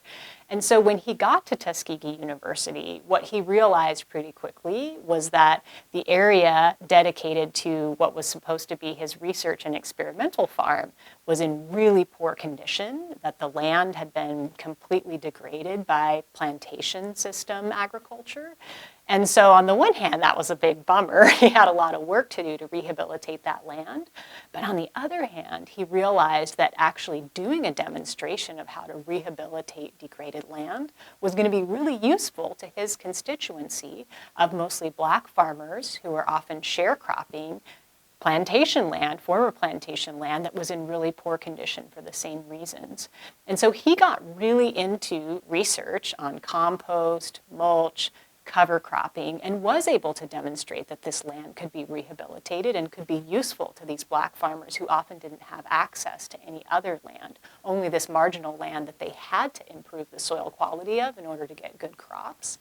And so when he got to Tuskegee University, what he realized pretty quickly was that the area dedicated to what was supposed to be his research and experimental farm was in really poor condition, that the land had been completely degraded by plantation system agriculture. And so on the one hand, that was a big bummer. He had a lot of work to do to rehabilitate that land. But on the other hand, he realized that actually doing a demonstration of how to rehabilitate degraded land was going to be really useful to his constituency of mostly Black farmers who were often sharecropping plantation land, former plantation land that was in really poor condition for the same reasons. And so he got really into research on compost, mulch, cover cropping, and was able to demonstrate that this land could be rehabilitated and could be useful to these Black farmers who often didn't have access to any other land, only this marginal land that they had to improve the soil quality of in order to get good crops.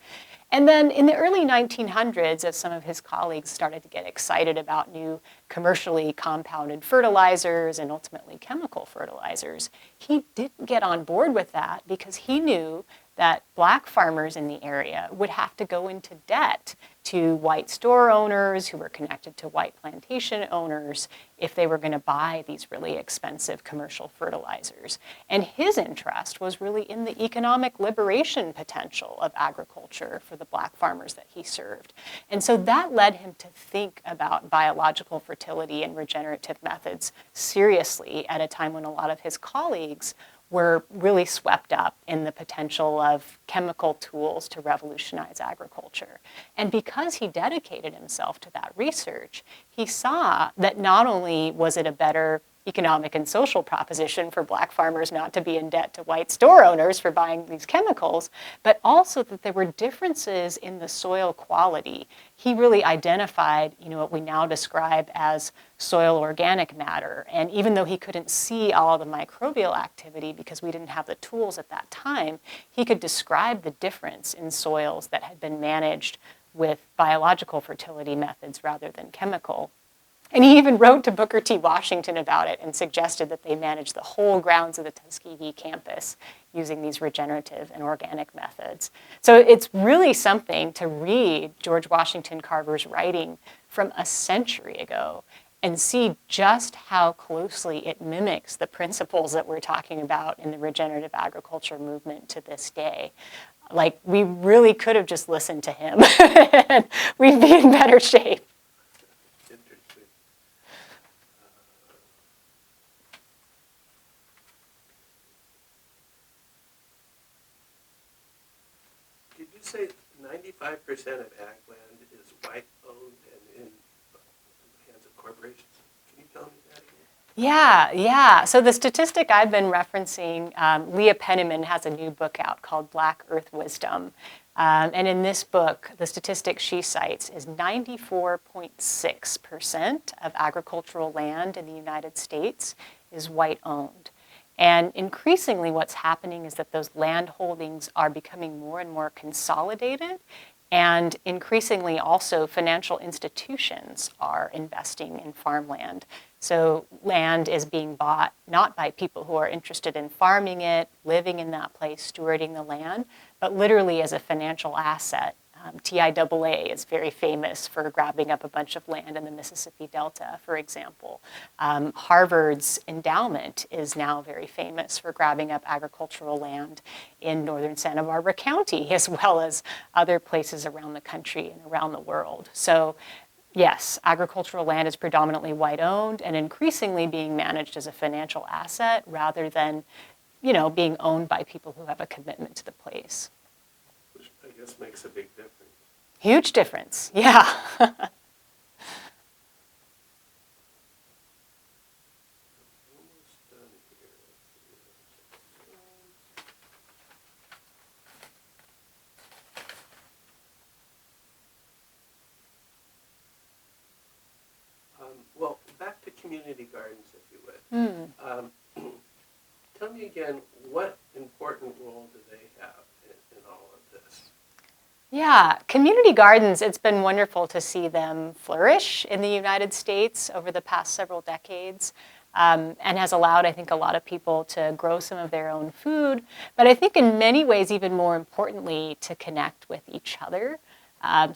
And then in the early 1900s, as some of his colleagues started to get excited about new commercially compounded fertilizers and ultimately chemical fertilizers, he didn't get on board with that because he knew that Black farmers in the area would have to go into debt to white store owners who were connected to white plantation owners if they were going to buy these really expensive commercial fertilizers. And his interest was really in the economic liberation potential of agriculture for the Black farmers that he served. And so that led him to think about biological fertility and regenerative methods seriously at a time when a lot of his colleagues were really swept up in the potential of chemical tools to revolutionize agriculture. And because he dedicated himself to that research, he saw that not only was it a better economic and social proposition for Black farmers not to be in debt to white store owners for buying these chemicals, but also that there were differences in the soil quality. He really identified, what we now describe as soil organic matter. And even though he couldn't see all the microbial activity because we didn't have the tools at that time, he could describe the difference in soils that had been managed with biological fertility methods rather than chemical. And he even wrote to Booker T. Washington about it and suggested that they manage the whole grounds of the Tuskegee campus using these regenerative and organic methods. So it's really something to read George Washington Carver's writing from a century ago and see just how closely it mimics the principles that we're talking about in the regenerative agriculture movement to this day. Like, we really could have just listened to him and we'd be in better shape. Say 95% of ag land is white-owned and in the hands of corporations. Can you tell me that again? Yeah. So the statistic I've been referencing, Leah Penniman has a new book out called Black Earth Wisdom. And in this book, the statistic she cites is 94.6% of agricultural land in the United States is white-owned. And increasingly what's happening is that those land holdings are becoming more and more consolidated, and increasingly also financial institutions are investing in farmland. So land is being bought not by people who are interested in farming it, living in that place, stewarding the land, but literally as a financial asset. TIAA is very famous for grabbing up a bunch of land in the Mississippi Delta, for example. Harvard's endowment is now very famous for grabbing up agricultural land in northern Santa Barbara County, as well as other places around the country and around the world. So yes, agricultural land is predominantly white-owned and increasingly being managed as a financial asset rather than, being owned by people who have a commitment to the place. Which I guess makes a big difference. Huge difference, yeah. Well, back to community gardens, if you would. Tell me again, what important role do they have in all of this? Yeah, community gardens, it's been wonderful to see them flourish in the United States over the past several decades. And has allowed, I think, a lot of people to grow some of their own food, but I think in many ways, even more importantly, to connect with each other.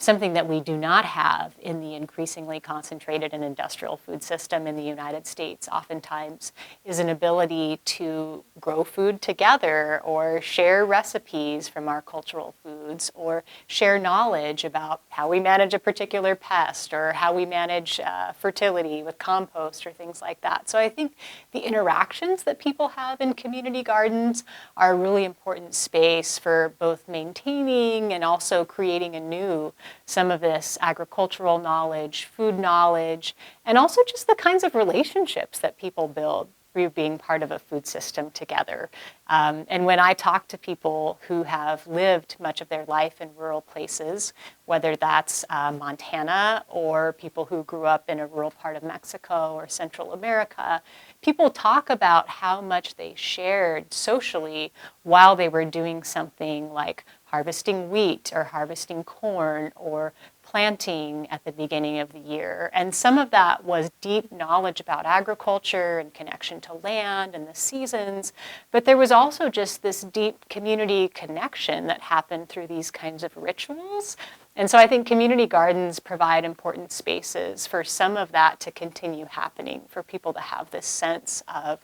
Something that we do not have in the increasingly concentrated and industrial food system in the United States oftentimes is an ability to grow food together or share recipes from our cultural foods or share knowledge about how we manage a particular pest or how we manage fertility with compost or things like that. So I think the interactions that people have in community gardens are a really important space for both maintaining and also creating anew some of this agricultural knowledge, food knowledge, and also just the kinds of relationships that people build through being part of a food system together. And when I talk to people who have lived much of their life in rural places, whether that's Montana or people who grew up in a rural part of Mexico or Central America, people talk about how much they shared socially while they were doing something like harvesting wheat or harvesting corn or planting at the beginning of the year. And some of that was deep knowledge about agriculture and connection to land and the seasons. But there was also just this deep community connection that happened through these kinds of rituals. And so I think community gardens provide important spaces for some of that to continue happening, for people to have this sense of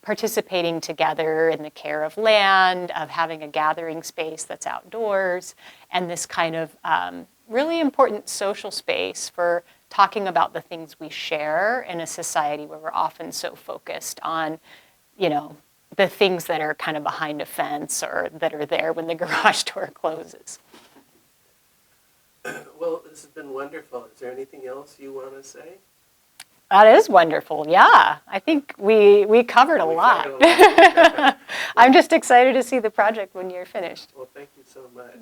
participating together in the care of land, of having a gathering space that's outdoors, and this kind of really important social space for talking about the things we share in a society where we're often so focused on, you know, the things that are kind of behind a fence or that are there when the garage door closes. Well, this has been wonderful. Is there anything else you want to say? That is wonderful. Yeah, I think we covered a lot. Covered a lot. I'm just excited to see the project when you're finished. Well, thank you so much.